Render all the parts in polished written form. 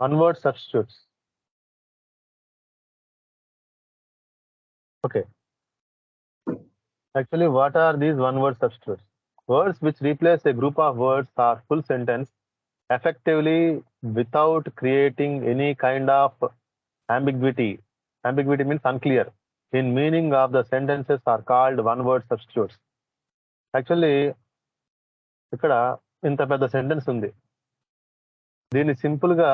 One word substitutes. Okay. Actually, what are these one word substitutes? Words which replace a group of words or full sentence effectively without creating any kind of ambiguity. Ambiguity means unclear in meaning of the sentences are called one word substitutes. Actually, ఇక్కడ ఇంత పెద్ద sentence ఉంది, దీన్ని simple గా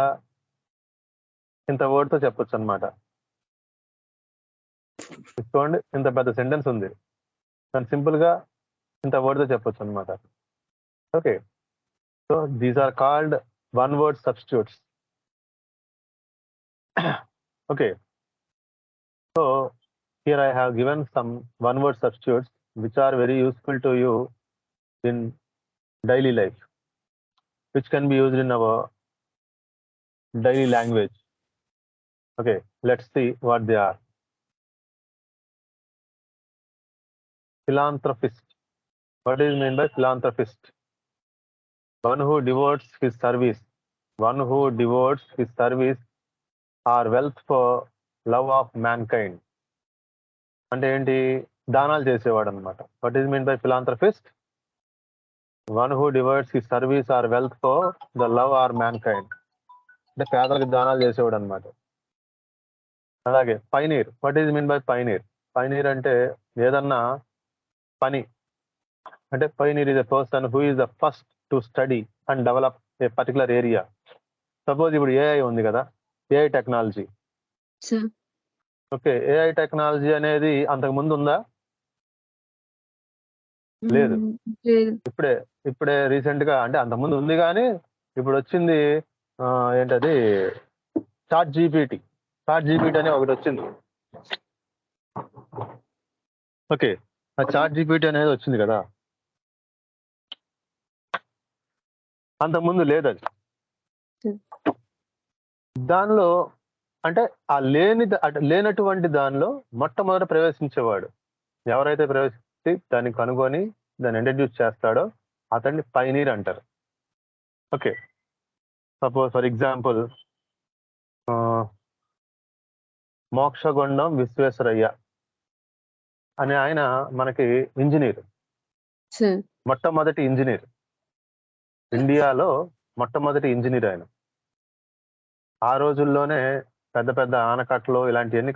ఇంత word తో చెప్పొచ్చు అనమాట. చూడండి, ఇంత పెద్ద సెంటెన్స్ ఉంది, దాన్ని సింపుల్ గా ఇంత వర్డ్ తో చెప్పొచ్చు అనమాట. Okay, so these are called one word substitutes. Okay, so here I have given some one word substitutes which are very useful to you in daily life, which can be used in our daily language. Okay, let's see what they are. Philanthropist. What is meant by philanthropist? One who devotes his service. One who devotes his service or wealth for love of mankind. అంటే ఏంటి? దానాలు చేసేవాడు అనమాట. What is mean by philanthropist? One who devotes his service or wealth for the love or mankind, అంటే పేదలకు దానాలు చేసేవాడు అనమాట. అలాగే pioneer. What is mean by pioneer? Pioneer అంటే ఏదన్నా పని, అంటే pioneer is a person who is the first to study and develop a particular area. Suppose ఇప్పుడు ఏఐ ఉంది కదా, AI technology. Okay, AI technology అనేది అంతకు ముందు ఉందా? లేదు. ఇప్పుడే రీసెంట్ గా, అంటే అంతకుముందు ఉంది కానీ ఇప్పుడు వచ్చింది ఏంటది, చాట్ జీపీటీ. చాట్ జీపీటీ అనే ఒకటి వచ్చింది. ఓకే, ఆ చాట్ జీపీటీ అనేది వచ్చింది కదా, అంతకుముందు లేదు అది. దానిలో అంటే ఆ లేనటువంటి దానిలో మొట్టమొదట ప్రవేశించేవాడు ఎవరైతే ప్రవేశించి దాన్ని కనుగొని దాన్ని ఇంట్రడ్యూస్ చేస్తాడో అతన్ని పైనీర్ అంటారు. Okay, suppose for example Mokshagundam Visvesvaraya అనే ఆయన మనకి ఇంజనీర్, మొట్టమొదటి ఇంజనీర్, ఇండియాలో మొట్టమొదటి ఇంజనీర్ ఆయన. ఆ రోజుల్లోనే పెద్ద పెద్ద ఆనకట్టలు ఇలాంటివన్నీ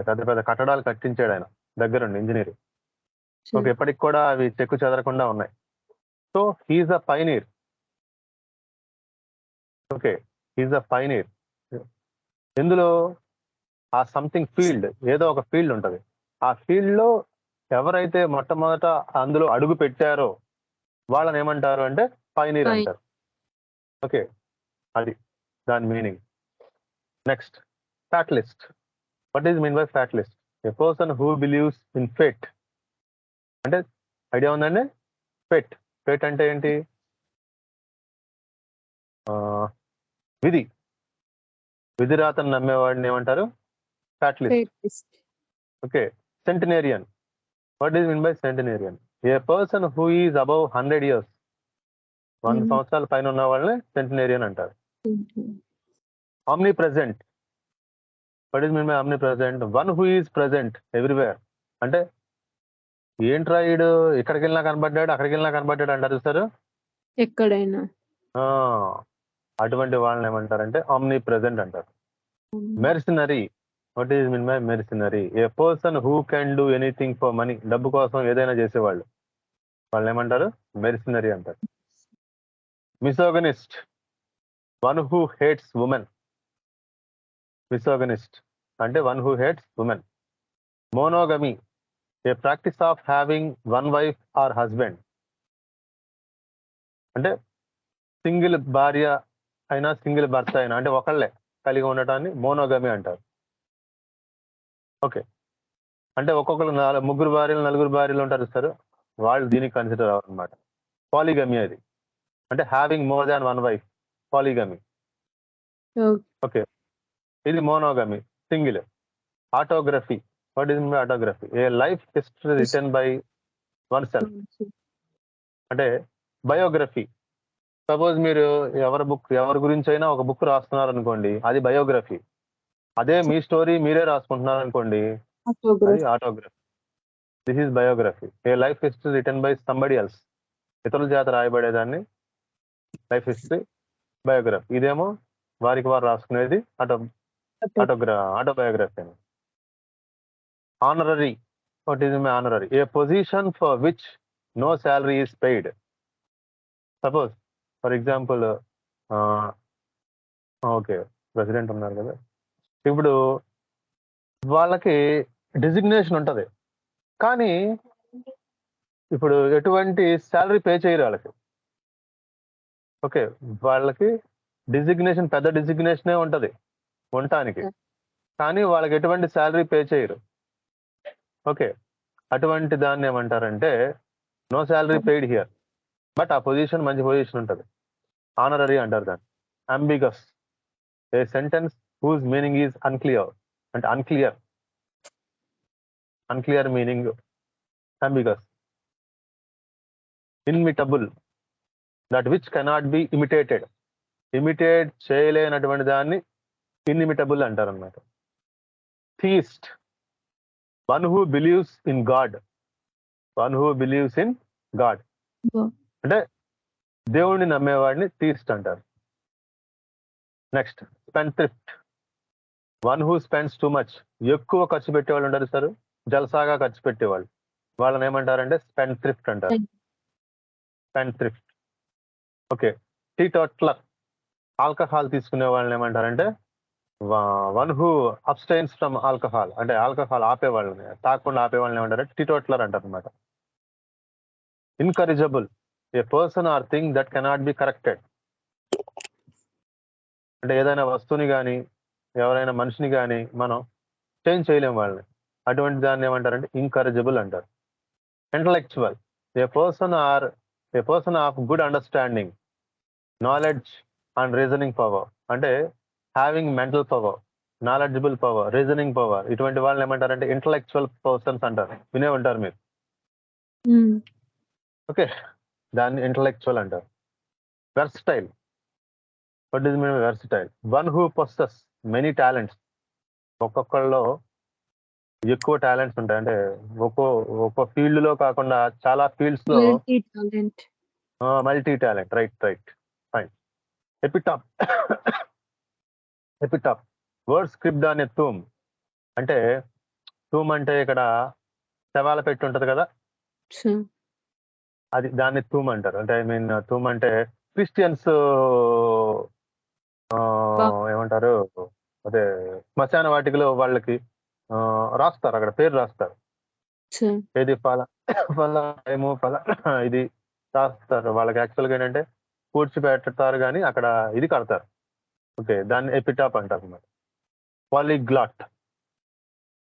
పెద్ద పెద్ద కట్టడాలు కట్టించాడు ఆయన దగ్గరుండి, ఇంజనీర్. ఓకే, ఎప్పటికి కూడా అవి చెక్కు చెదరకుండా ఉన్నాయి. సో హీఈస్ అ పైనీర్. ఓకే, హీఈస్ అ పైనీర్. ఇందులో ఆ సంథింగ్ ఫీల్డ్, ఏదో ఒక ఫీల్డ్ ఉంటుంది, ఆ ఫీల్డ్ లో ఎవరైతే మొట్టమొదట అందులో అడుగు పెట్టారో వాళ్ళని ఏమంటారు అంటే పైనీర్ అంటారు. ఓకే, అది దాని meaning. Next, fatalist. What is mean by fatalist? A person who believes in fate. అంటే ఐడియా ఉందండి? ఫేట్ అంటే ఏంటి? విధి రాతను నమ్మేవాడిని ఏమంటారు? Fatalist. Okay, centenarian. What is mean by centenarian? A person who is above 100 years, 100 సంవత్సరాల పైన ఉన్న వాళ్ళని సెంటినేరియన్ అంటారు. Omnipresent. What is mean by omnipresent? One who is present everywhere. అంటే ఏంట్రా ఈడు ఇక్కడికి వెళ్ళినా కనబడ్డాడు, అక్కడికి వెళ్ళినా కనబడ్డాడు అంటారు సార్, ఎక్కడైనా. అటువంటి వాళ్ళని ఏమంటారంటే ఆమ్ని ప్రెసెంట్ అంటారు. Mercenary. What is mean by mercenary? A person who can do anything for money. డబ్బు కోసం ఏదైనా చేసేవాళ్ళు, వాళ్ళని ఏమంటారు? మెర్సినరీ అంటారు. Misogynist. One who hates women. Misogynist అంటే one who hates women. Monogamy. A practice of having one wife or husband. అంటే single భార్య అయినా సింగిల్ భర్త అయినా, అంటే ఒకళ్ళే కలిగి ఉండటాన్ని మోనోగమి అంటారు. ఓకే, అంటే ఒక్కొక్కరు ముగ్గురు భార్యలు, నలుగురు భార్యలు ఉంటారు సార్, వాళ్ళు దీనికి కన్సిడర్ అవ్వనమాట. పాలిగమి అది, అంటే having more than one wife, polygamy. Okay, ఇది monogamy, single. Autography. What is my autography? A life history written by oneself. అంటే బయోగ్రఫీ. సపోజ్ మీరు ఎవరి గురించి అయినా ఒక బుక్ రాస్తున్నారు అనుకోండి, అది బయోగ్రఫీ. అదే మీ స్టోరీ మీరే రాసుకుంటున్నారు అనుకోండి, అది Autograph. Autography. This is biography. A life history written by somebody else. ఇతరుల చేత రాయబడేదాన్ని లైఫ్ హిస్టరీ, బయోగ్రఫీ. ఇదేమో వారికి వారు రాసుకునేది Auto. ఆటోబయోగ్రఫీ అని. Honorary. What is my honorary? A position for which no salary is paid. Suppose for example, okay, president ఉన్నారు కదా, ఇప్పుడు వాళ్ళకి డిజిగ్నేషన్ ఉంటది, కానీ ఇప్పుడు ఎటువంటి శాలరీ పే చేయరు వాళ్ళకి. ఓకే, వాళ్ళకి డిజిగ్నేషన్, పెద్ద డిజిగ్నేషనే ఉంటది ఉండటానికి, కానీ వాళ్ళకి ఎటువంటి శాలరీ పే చేయరు. ఓకే, అటువంటి దాన్ని ఏమంటారంటే no salary paid here, but ఆ పొజిషన్ మంచి పొజిషన్ ఉంటుంది, ఆనరరీ అంటారు దాన్ని. Ambiguous. A sentence whose meaning is unclear. అంటే unclear meaning ambiguous. Inimitable. That which cannot be imitated. Imitate చేయలేనటువంటి దాన్ని ఇన్ఇమిటబుల్ అంటారు అన్నమాట. Theist. One who believes in God. అంటే దేవుణ్ణి నమ్మేవాడిని థీస్ట్ అంటారు. Next, spendthrift. One who spends too much. ఎక్కువ ఖర్చు పెట్టేవాళ్ళు ఉంటారు సార్, జలసాగా ఖర్చు పెట్టేవాళ్ళు, వాళ్ళని ఏమంటారంటే స్పెండ్థ్రిఫ్ట్ అంటారు. స్పెండ్థ్రిఫ్ట్. ఓకే. టీటోట్లర్. ఆల్కహాల్ తీసుకునే వాళ్ళని ఏమంటారంటే one who abstains from alcohol. అంటే ఆల్కహాల్ ఆపేవాళ్ళని, తాగకుండా ఆపేవాళ్ళని ఏమంటారంటే టీటోట్లర్ అంటారు అనమాట. Incorrigible. A person or thing that cannot be corrected. అంటే ఏదైనా వస్తువుని కానీ ఎవరైనా మనిషిని కానీ మనం చేంజ్ చేయలేం వాళ్ళని, అటువంటి దాన్ని ఏమంటారంటే ఇన్కరిజబుల్ అంటారు. Intellectual. A person of good understanding, knowledge and reasoning power. అంటే having mental power, knowledgeable power, reasoning power, ఇటువంటి వాళ్ళని ఏమంటారంటే ఇంటలెక్చువల్ పర్సన్స్ అంటారు. వినే ఉంటారు మీరు. ఓకే, దాన్ని ఇంటలెక్చువల్ అంటారు. Versatile. What is mean versatile? One who possess many talents. ఒక్కొక్కళ్ళలో ఎక్కువ టాలెంట్స్ ఉంటాయి, అంటే ఒక్కో ఫీల్డ్ లో కాకుండా చాలా ఫీల్డ్స్ లో Multi-talent. Multi talent. Right, fine. Epitaph. Word script అనే టూమ్. అంటే టూమ్ అంటే ఇక్కడ శవాల పెట్టి ఉంటది కదా, Sure. అది దాన్ని టూమ్ అంటారు. అంటే ఐ మీన్ టూమ్ అంటే క్రిస్టియన్స్ ఏమంటారు, అదే శ్మశాన వాటికలో వాళ్ళకి రాస్తారు, అక్కడ పేరు రాస్తారు. Sure. ఏది ఇది రాస్తారు. వాళ్ళకి యాక్చువల్గా ఏంటంటే పూడ్చిపెడతారు, కానీ అక్కడ ఇది కడతారు. ఓకే, దాన్ని ఎపిటాప్ అంటారు అన్నమాట.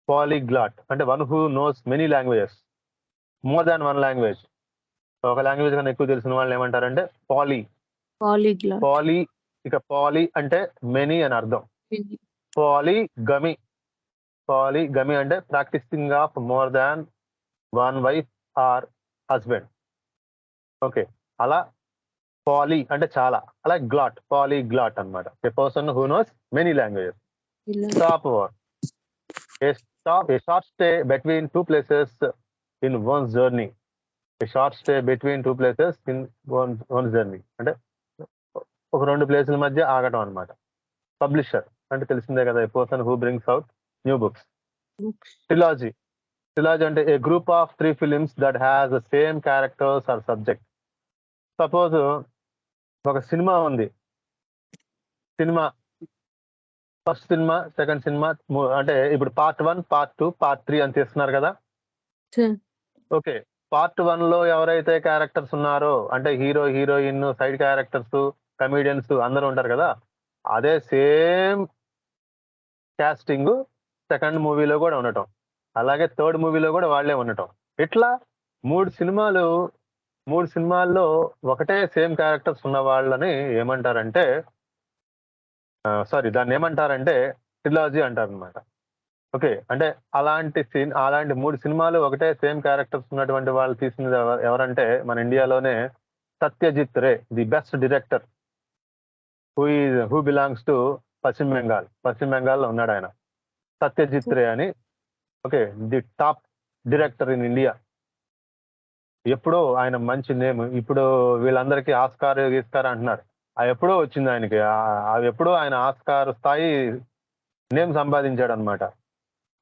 పాలీగ్లాట్ అంటే one who knows many languages, more than one language. ఒక లాంగ్వేజ్ కన్నా ఎక్కువ తెలిసిన వాళ్ళని ఏమంటారంటే Polyglot. పాలీ అంటే మెనీ అని అర్థం. పాలీగమి అంటే practising of more than one wife or husband. Okay, అలా పాలీ అంటే చాలా, అలా పాలీగ్లాట్ అన్నమాట. A person who knows many languages. Stop over. A short stay between two places in one's journey. అంటే ఒక రెండు ప్లేసుల మధ్య ఆగటం అన్నమాట. పబ్లిషర్ అంటే తెలిసిందే కదా, a person who brings out new books. Trilogy అంటే a group of 3 films that has the same characters or subject. Suppose ఒక సినిమా ఉంది, ఫస్ట్ సినిమా, సెకండ్ సినిమా, అంటే ఇప్పుడు పార్ట్ 1, పార్ట్ 2, పార్ట్ 3 అని తీస్తున్నారు కదా. Sure. ఓకే, పార్ట్ 1 లో ఎవరైతే క్యారెక్టర్స్ ఉన్నారో, అంటే hero, heroine, side characters, comedians అందరూ ఉంటారు కదా, అదే సేమ్ కాస్టింగ్ సెకండ్ మూవీలో కూడా ఉండటం, అలాగే థర్డ్ మూవీలో కూడా వాళ్ళే ఉండటం. ఇట్లా మూడు సినిమాల్లో ఒకటే సేమ్ క్యారెక్టర్స్ ఉన్న వాళ్ళని ఏమంటారంటే దాన్ని ఏమంటారంటే ట్రిలాజీ అంటారు అనమాట. ఓకే, అంటే అలాంటి 3 సినిమాలు ఒకటే సేమ్ క్యారెక్టర్స్ ఉన్నటువంటి వాళ్ళు తీసినది ఎవరంటే మన ఇండియాలోనే Satyajit Ray, the best director, who belongs to Paschim Bengal. Paschim Bengal లో ఉన్నాడు ఆయన. సత్యజిత్ రే అని. Okay, the top director in India. ఎప్పుడో ఆయన మంచి నేమ్. ఇప్పుడు వీళ్ళందరికీ ఆస్కార్ గీస్కార్ అంటున్నారు. అది ఎప్పుడో వచ్చింది ఆయనకి. అవి ఎప్పుడో ఆయన ఆస్కార్ స్థాయి నేమ్ సంపాదించాడు అనమాట,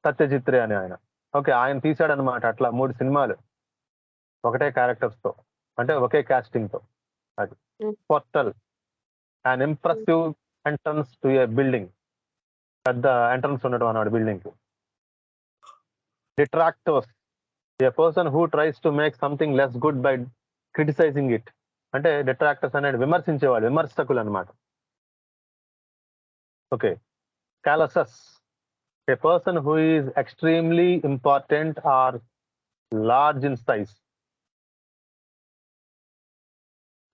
సత్యజిత్ రే అని ఆయన. ఓకే, ఆయన తీశాడనమాట అట్లా 3 సినిమాలు ఒకటే క్యారెక్టర్స్ తో, అంటే ఒకే కాస్టింగ్ తో. అది portal, an impressive entrance to a building. పెద్ద ఎంట్రన్స్ ఉండడం అన్నాడు బిల్డింగ్ కి. డిట్రాక్టర్స్, a person who tries to make something less good by criticizing it. అంటే డిట్రాక్టర్స్ అనేది విమర్శించేవాళ్ళు, విమర్శకులు అనమాట. Okay, colossus, a person who is extremely important or large in size.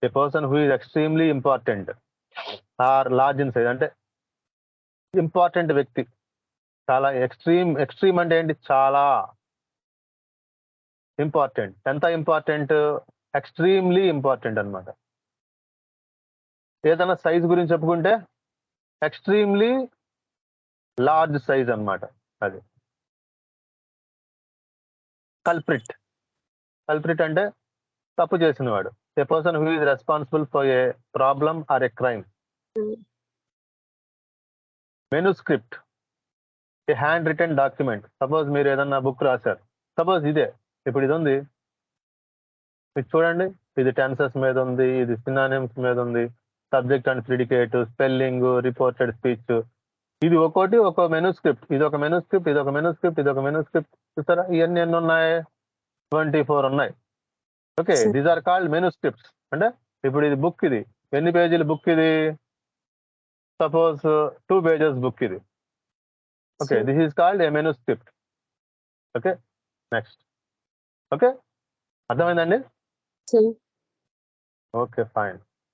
A person who is extremely important or large in size అంటే important వ్యక్తి, చాలా extreme అంటే ఏంటి, చాలా ఇంపార్టెంట్. ఎంత ఇంపార్టెంట్, ఎక్స్ట్రీమ్లీ ఇంపార్టెంట్ అన్నమాట. ఏదైనా సైజ్ గురించి చెప్పుకుంటే ఎక్స్ట్రీమ్లీ లార్జ్ సైజ్ అన్నమాట. అది కల్ప్రిట్. కల్ప్రిట్ అంటే తప్పు చేసినవాడు. A person who is responsible for a problem or a crime. Manuscript, a hand written document. Suppose మీరు ఏదన్నా బుక్ రాశారు, సపోజ్ ఇదే, ఇప్పుడు ఇది ఉంది, ఇది చూడండి, ఇది టెన్సెస్ మీద ఉంది, ఇది సినానిమ్స్ మీద ఉంది, subject and predicate, spelling, reported speech. ఇది ఒక్కోటి ఒక మెనూస్క్రిప్ట్. ఇది ఒక మెనూస్క్రిప్ట్, ఇది ఒక మెనూస్క్రిప్ట్, ఇది ఒక మెనూస్క్రిప్ట్. చూసారా, ఇవన్నీ ఎన్ని ఉన్నాయి, 24 ఉన్నాయి. Okay, these are called manuscripts. అంటే ఇప్పుడు ఇది బుక్, ఇది ఎన్ని పేజీల బుక్, ఇది సపోజ్ 2 pages బుక్ ఇది. Okay, this is called a manuscript. Okay, next. Okay, అర్థమైందండి? Okay, fine.